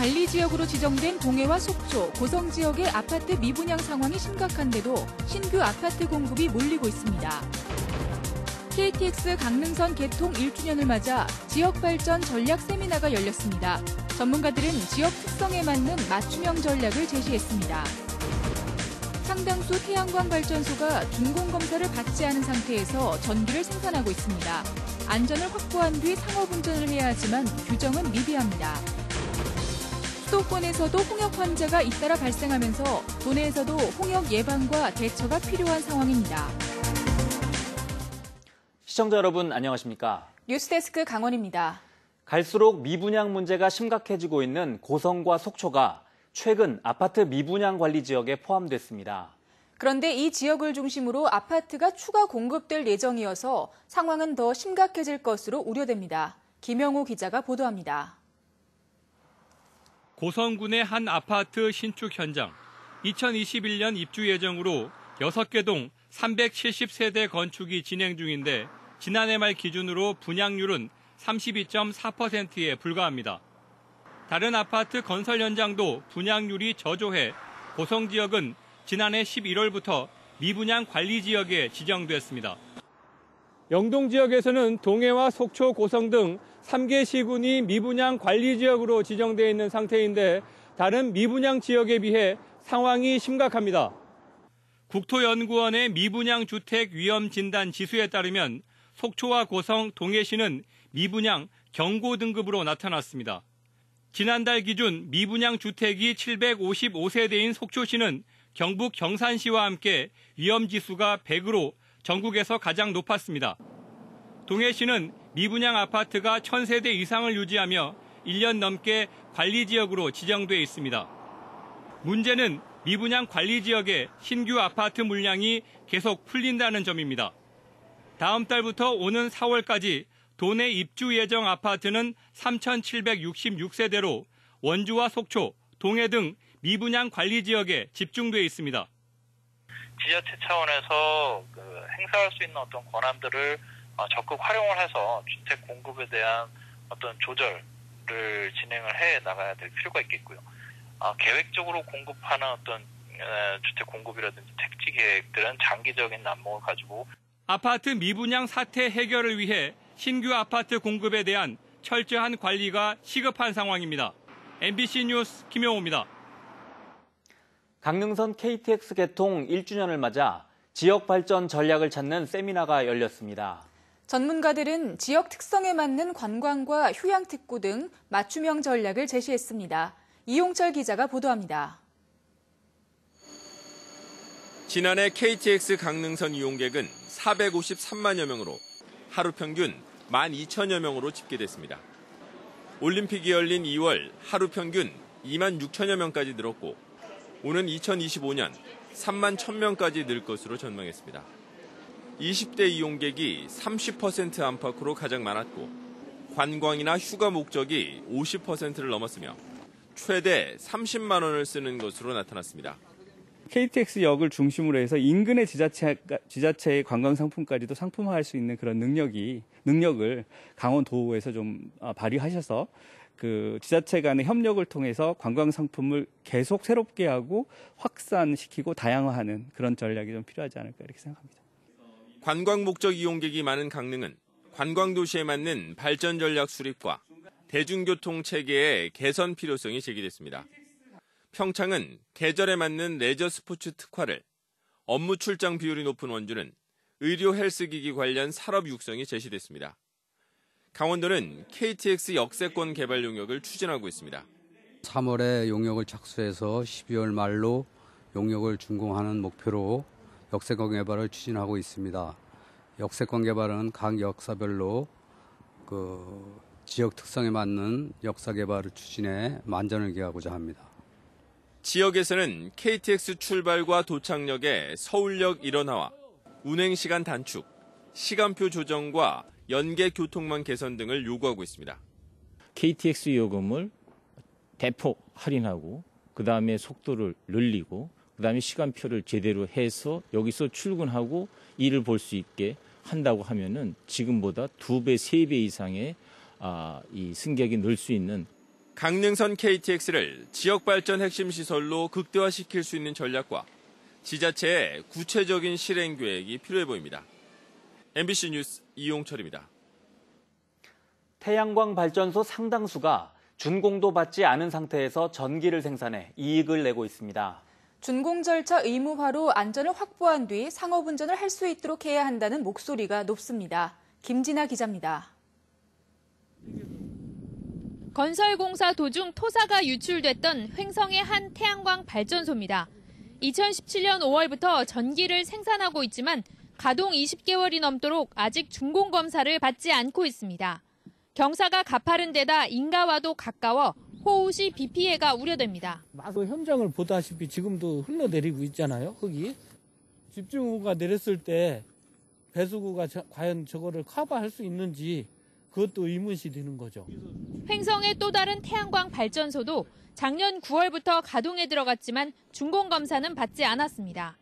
관리 지역으로 지정된 동해와 속초, 고성 지역의 아파트 미분양 상황이 심각한데도 신규 아파트 공급이 몰리고 있습니다. KTX 강릉선 개통 1주년을 맞아 지역발전 전략 세미나가 열렸습니다. 전문가들은 지역 특성에 맞는 맞춤형 전략을 제시했습니다. 상당수 태양광 발전소가 준공검사를 받지 않은 상태에서 전기를 생산하고 있습니다. 안전을 확보한 뒤 상업운전을 해야 하지만 규정은 미비합니다. 수도권에서도 홍역 환자가 잇따라 발생하면서 도내에서도 홍역 예방과 대처가 필요한 상황입니다. 시청자 여러분 안녕하십니까? 뉴스데스크 강원입니다. 갈수록 미분양 문제가 심각해지고 있는 고성과 속초가 최근 아파트 미분양 관리 지역에 포함됐습니다. 그런데 이 지역을 중심으로 아파트가 추가 공급될 예정이어서 상황은 더 심각해질 것으로 우려됩니다. 김영호 기자가 보도합니다. 고성군의 한 아파트 신축 현장. 2021년 입주 예정으로 6개 동 370세대 건축이 진행 중인데 지난해 말 기준으로 분양률은 32.4%에 불과합니다. 다른 아파트 건설 현장도 분양률이 저조해 고성 지역은 지난해 11월부터 미분양 관리 지역에 지정됐습니다. 영동 지역에서는 동해와 속초, 고성 등 3개 시군이 미분양 관리 지역으로 지정되어 있는 상태인데 다른 미분양 지역에 비해 상황이 심각합니다. 국토연구원의 미분양 주택 위험 진단 지수에 따르면 속초와 고성, 동해시는 미분양 경고 등급으로 나타났습니다. 지난달 기준 미분양 주택이 755세대인 속초시는 경북 경산시와 함께 위험지수가 100으로 전국에서 가장 높았습니다. 동해시는 미분양 아파트가 1000세대 이상을 유지하며 1년 넘게 관리지역으로 지정돼 있습니다. 문제는 미분양 관리지역에 신규 아파트 물량이 계속 풀린다는 점입니다. 다음 달부터 오는 4월까지 도내 입주 예정 아파트는 3,766세대로 원주와 속초, 동해 등 미분양 관리 지역에 집중돼 있습니다. 지자체 차원에서 행사할 수 있는 어떤 권한들을 적극 활용을 해서 주택 공급에 대한 어떤 조절을 진행을 해 나가야 될 필요가 있겠고요. 계획적으로 공급하는 어떤 주택 공급이라든지 택지 계획들은 장기적인 난목을 가지고 아파트 미분양 사태 해결을 위해 신규 아파트 공급에 대한 철저한 관리가 시급한 상황입니다. MBC 뉴스 김영호입니다. 강릉선 KTX 개통 1주년을 맞아 지역 발전 전략을 찾는 세미나가 열렸습니다. 전문가들은 지역 특성에 맞는 관광과 휴양 특구 등 맞춤형 전략을 제시했습니다. 이용철 기자가 보도합니다. 지난해 KTX 강릉선 이용객은 453만여 명으로 하루 평균 12,000여 명으로 집계됐습니다. 올림픽이 열린 2월 하루 평균 2만 6천여 명까지 늘었고 오는 2025년 3만 1,000명까지 늘 것으로 전망했습니다. 20대 이용객이 30% 안팎으로 가장 많았고 관광이나 휴가 목적이 50%를 넘었으며 최대 30만 원을 쓰는 것으로 나타났습니다. KTX역을 중심으로 해서 인근의 지자체의 관광 상품까지도 상품화할 수 있는 그런 능력을 강원도에서 좀 발휘하셔서 그 지자체 간의 협력을 통해서 관광 상품을 계속 새롭게 하고 확산시키고 다양화하는 그런 전략이 좀 필요하지 않을까 이렇게 생각합니다. 관광 목적 이용객이 많은 강릉은 관광 도시에 맞는 발전 전략 수립과 대중교통 체계의 개선 필요성이 제기됐습니다. 평창은 계절에 맞는 레저 스포츠 특화를, 업무 출장 비율이 높은 원주는 의료 헬스기기 관련 산업 육성이 제시됐습니다. 강원도는 KTX 역세권 개발 용역을 추진하고 있습니다. 3월에 용역을 착수해서 12월 말로 용역을 준공하는 목표로 역세권 개발을 추진하고 있습니다. 역세권 개발은 각 역사별로 지역 특성에 맞는 역사 개발을 추진해 만전을 기하고자 합니다. 지역에서는 KTX 출발과 도착역의 서울역 일원화와 운행시간 단축, 시간표 조정과 연계 교통망 개선 등을 요구하고 있습니다. KTX 요금을 대폭 할인하고 그다음에 속도를 늘리고 그다음에 시간표를 제대로 해서 여기서 출근하고 일을 볼 수 있게 한다고 하면은 지금보다 2배, 3배 이상의 이 승객이 늘 수 있는 강릉선 KTX를 지역발전 핵심 시설로 극대화시킬 수 있는 전략과 지자체의 구체적인 실행 계획이 필요해 보입니다. MBC 뉴스 이용철입니다. 태양광 발전소 상당수가 준공도 받지 않은 상태에서 전기를 생산해 이익을 내고 있습니다. 준공 절차 의무화로 안전을 확보한 뒤 상업운전을 할 수 있도록 해야 한다는 목소리가 높습니다. 김진아 기자입니다. 건설공사 도중 토사가 유출됐던 횡성의 한 태양광 발전소입니다. 2017년 5월부터 전기를 생산하고 있지만 가동 20개월이 넘도록 아직 준공검사를 받지 않고 있습니다. 경사가 가파른 데다 인가와도 가까워 호우 시 비 피해가 우려됩니다. 그 현장을 보다시피 지금도 흘러내리고 있잖아요. 흙이. 집중호우가 내렸을 때 배수구가 과연 저거를 커버할 수 있는지 그것도 의문시 되는 거죠. 횡성의 또 다른 태양광 발전소도 작년 9월부터 가동에 들어갔지만 준공검사는 받지 않았습니다.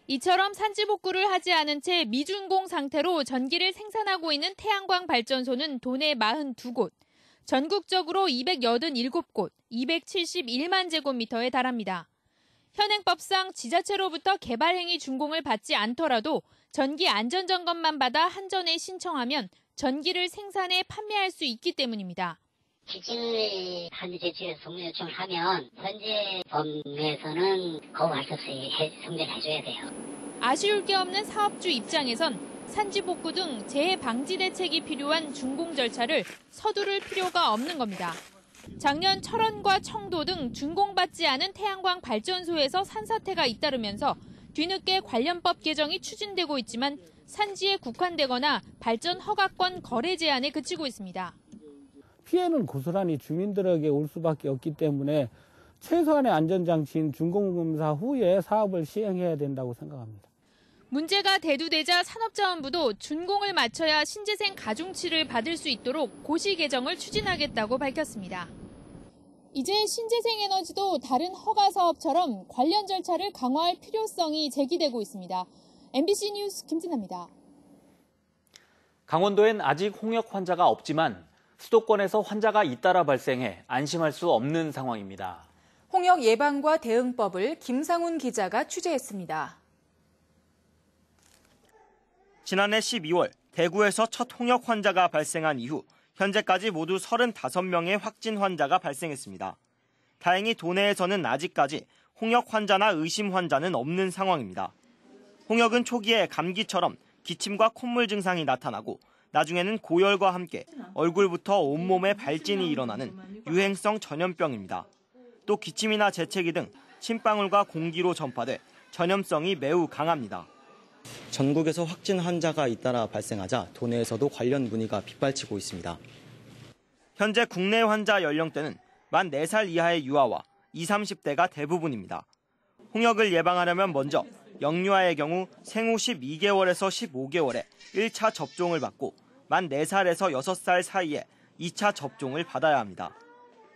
이처럼 산지복구를 하지 않은 채 미준공 상태로 전기를 생산하고 있는 태양광 발전소는 도내 42곳, 전국적으로 287곳, 271만 제곱미터에 달합니다. 현행법상 지자체로부터 개발행위 준공을 받지 않더라도 전기 안전점검만 받아 한전에 신청하면 전기를 생산해 판매할 수 있기 때문입니다. 기존의 한전 제출에서 성명 요청을 하면 현재 법내에서는 거부할 수 없이 성명해줘야 돼요. 아쉬울 게 없는 사업주 입장에선 산지복구 등 재해 방지 대책이 필요한 준공 절차를 서두를 필요가 없는 겁니다. 작년 철원과 청도 등 준공받지 않은 태양광 발전소에서 산사태가 잇따르면서 뒤늦게 관련법 개정이 추진되고 있지만 산지에 국한되거나 발전 허가권 거래 제한에 그치고 있습니다. 피해는 고스란히 주민들에게 올 수밖에 없기 때문에 최소한의 안전장치인 준공검사 후에 사업을 시행해야 된다고 생각합니다. 문제가 대두되자 산업자원부도 준공을 마쳐야 신재생 가중치를 받을 수 있도록 고시 개정을 추진하겠다고 밝혔습니다. 이제 신재생에너지도 다른 허가 사업처럼 관련 절차를 강화할 필요성이 제기되고 있습니다. MBC 뉴스 김진아입니다. 강원도엔 아직 홍역 환자가 없지만 수도권에서 환자가 잇따라 발생해 안심할 수 없는 상황입니다. 홍역 예방과 대응법을 김상훈 기자가 취재했습니다. 지난해 12월 대구에서 첫 홍역 환자가 발생한 이후 현재까지 모두 35명의 확진 환자가 발생했습니다. 다행히 도내에서는 아직까지 홍역 환자나 의심 환자는 없는 상황입니다. 홍역은 초기에 감기처럼 기침과 콧물 증상이 나타나고 나중에는 고열과 함께 얼굴부터 온몸에 발진이 일어나는 유행성 전염병입니다. 또 기침이나 재채기 등 침방울과 공기로 전파돼 전염성이 매우 강합니다. 전국에서 확진 환자가 잇따라 발생하자 도내에서도 관련 문의가 빗발치고 있습니다. 현재 국내 환자 연령대는 만 4살 이하의 유아와 20, 30대가 대부분입니다. 홍역을 예방하려면 먼저 영유아의 경우 생후 12개월에서 15개월에 1차 접종을 받고 만 4살에서 6살 사이에 2차 접종을 받아야 합니다.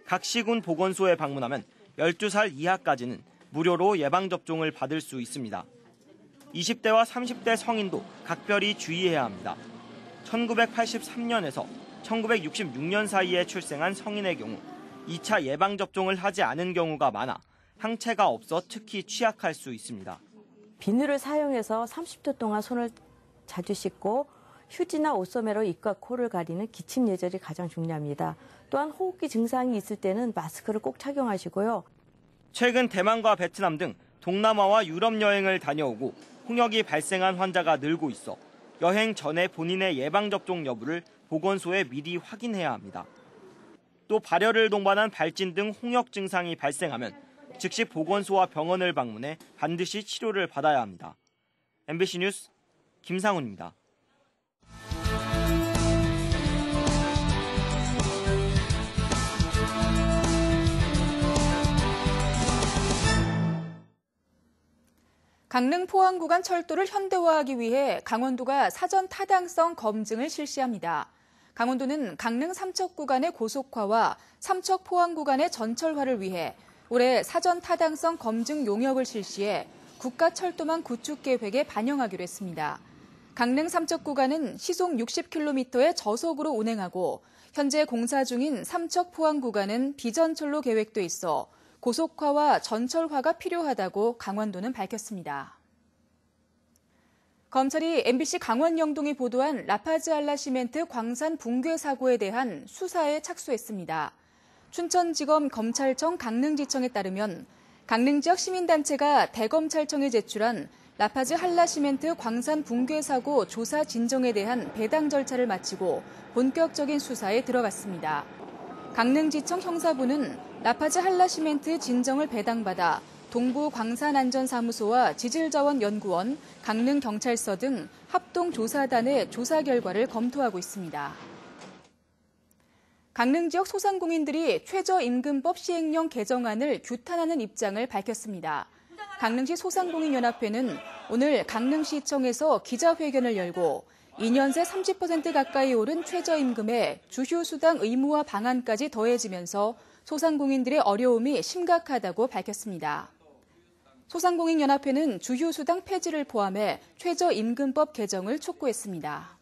각 시군 보건소에 방문하면 12살 이하까지는 무료로 예방접종을 받을 수 있습니다. 20대와 30대 성인도 각별히 주의해야 합니다. 1983년에서 1966년 사이에 출생한 성인의 경우 2차 예방접종을 하지 않은 경우가 많아 항체가 없어 특히 취약할 수 있습니다. 비누를 사용해서 30초 동안 손을 자주 씻고 휴지나 옷소매로 입과 코를 가리는 기침 예절이 가장 중요합니다. 또한 호흡기 증상이 있을 때는 마스크를 꼭 착용하시고요. 최근 대만과 베트남 등 동남아와 유럽 여행을 다녀오고 홍역이 발생한 환자가 늘고 있어 여행 전에 본인의 예방접종 여부를 보건소에 미리 확인해야 합니다. 또 발열을 동반한 발진 등 홍역 증상이 발생하면 즉시 보건소와 병원을 방문해 반드시 치료를 받아야 합니다. MBC 뉴스 김상훈입니다. 강릉 포항 구간 철도를 현대화하기 위해 강원도가 사전 타당성 검증을 실시합니다. 강원도는 강릉 삼척 구간의 고속화와 삼척 포항 구간의 전철화를 위해 올해 사전 타당성 검증 용역을 실시해 국가철도망 구축 계획에 반영하기로 했습니다. 강릉 삼척 구간은 시속 60km의 저속으로 운행하고 현재 공사 중인 삼척 포항 구간은 비전철로 계획돼 있어 고속화와 전철화가 필요하다고 강원도는 밝혔습니다. 검찰이 MBC 강원 영동이 보도한 라파즈 알라시멘트 광산 붕괴 사고에 대한 수사에 착수했습니다. 춘천지검 검찰청 강릉지청에 따르면 강릉 지역 시민단체가 대검찰청에 제출한 라파즈 한라시멘트 광산 붕괴 사고 조사 진정에 대한 배당 절차를 마치고 본격적인 수사에 들어갔습니다. 강릉지청 형사부는 라파즈 한라시멘트 진정을 배당받아 동부광산안전사무소와 지질자원연구원, 강릉경찰서 등 합동조사단의 조사 결과를 검토하고 있습니다. 강릉 지역 소상공인들이 최저임금법 시행령 개정안을 규탄하는 입장을 밝혔습니다. 강릉시 소상공인연합회는 오늘 강릉시청에서 기자회견을 열고 2년 새 30% 가까이 오른 최저임금에 주휴수당 의무화 방안까지 더해지면서 소상공인들의 어려움이 심각하다고 밝혔습니다. 소상공인연합회는 주휴수당 폐지를 포함해 최저임금법 개정을 촉구했습니다.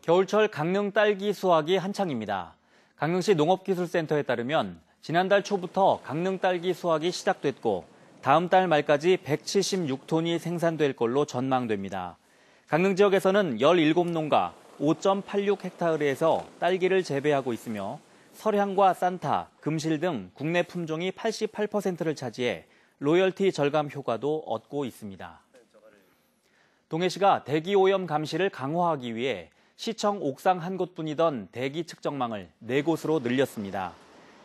겨울철 강릉 딸기 수확이 한창입니다. 강릉시 농업기술센터에 따르면 지난달 초부터 강릉 딸기 수확이 시작됐고 다음 달 말까지 176톤이 생산될 걸로 전망됩니다. 강릉 지역에서는 17농가 5.86헥타르에서 딸기를 재배하고 있으며 설향과 산타, 금실 등 국내 품종이 88%를 차지해 로열티 절감 효과도 얻고 있습니다. 동해시가 대기 오염 감시를 강화하기 위해 시청 옥상 한 곳뿐이던 대기 측정망을 4곳으로 늘렸습니다.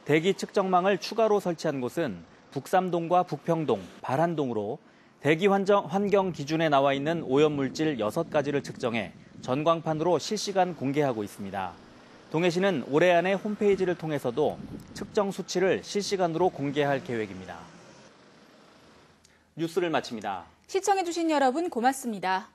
대기 측정망을 추가로 설치한 곳은 북삼동과 북평동, 발한동으로 대기 환경 기준에 나와 있는 오염물질 6가지를 측정해 전광판으로 실시간 공개하고 있습니다. 동해시는 올해 안에 홈페이지를 통해서도 측정 수치를 실시간으로 공개할 계획입니다. 뉴스를 마칩니다. 시청해주신 여러분 고맙습니다.